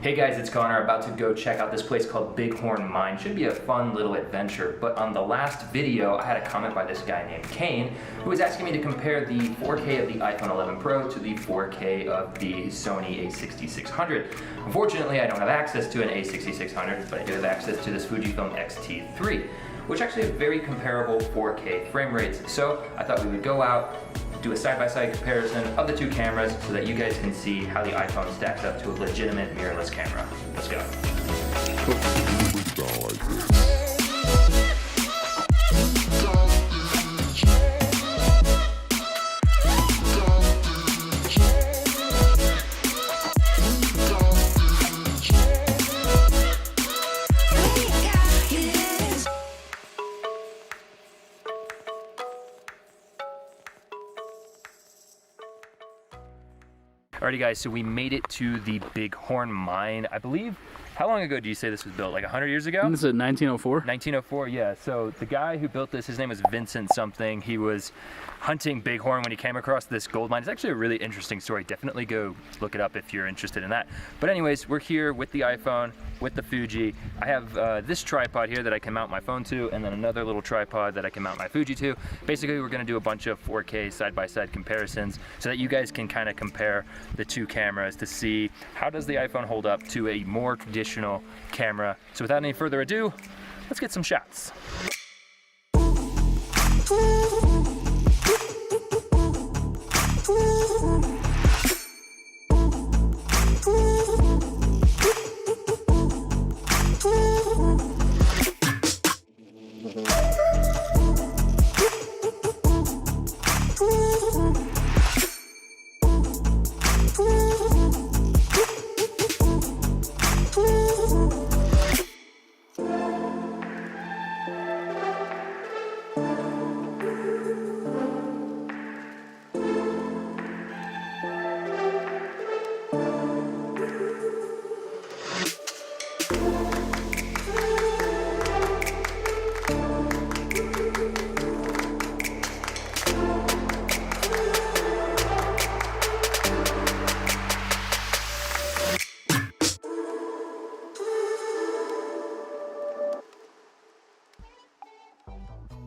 Hey guys, it's Connor, about to go check out this place called Bighorn Mine. Should be a fun little adventure, but on the last video I had a comment by this guy named Kane who was asking me to compare the 4K of the iPhone 11 Pro to the 4K of the Sony a6600. Unfortunately, I don't have access to an a6600, but I do have access to this Fujifilm X-T3, which actually have very comparable 4K frame rates. So I thought we would go out, do a side-by-side comparison of the two cameras so that you guys can see how the iPhone stacks up to a legitimate mirrorless camera. Let's go. Alrighty guys, so we made it to the Bighorn Mine. I believe, how long ago do you say this was built? Like 100 years ago? This is 1904. 1904, yeah. So the guy who built this, his name was Vincent something. He was hunting bighorn when he came across this gold mine. It's actually a really interesting story. Definitely go look it up if you're interested in that. But anyways, we're here with the iPhone, with the Fuji. I have this tripod here that I can mount my phone to, and then another little tripod that I can mount my Fuji to. Basically, we're gonna do a bunch of 4K side-by-side comparisons so that you guys can kind of compare the two cameras to see how does the iPhone hold up to a more traditional camera. So without any further ado, let's get some shots.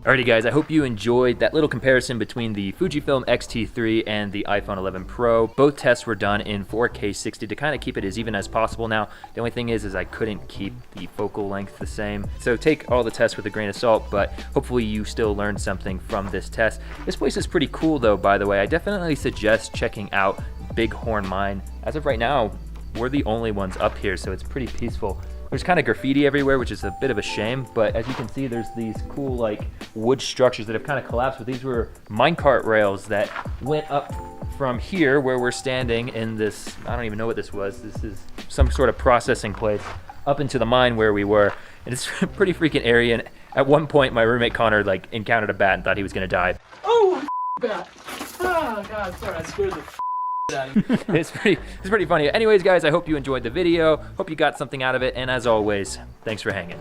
Alrighty guys, I hope you enjoyed that little comparison between the Fujifilm X-T3 and the iPhone 11 Pro. Both tests were done in 4K 60 to kind of keep it as even as possible. Now, the only thing is I couldn't keep the focal length the same. So take all the tests with a grain of salt, but hopefully you still learned something from this test. This place is pretty cool though, by the way. I definitely suggest checking out Bighorn Mine. As of right now, we're the only ones up here, so it's pretty peaceful. There's kind of graffiti everywhere, which is a bit of a shame, but as you can see, there's these cool like wood structures that have kind of collapsed, but these were minecart rails that went up from here where we're standing in this, I don't even know what this was. This is some sort of processing place up into the mine where we were. And it's a pretty freaking area. And at one point, my roommate Connor like encountered a bat and thought he was gonna die. Oh, bat. Oh God, sorry, I scared the It's pretty funny. Anyways, guys, I hope you enjoyed the video. Hope you got something out of it. And as always, thanks for hanging.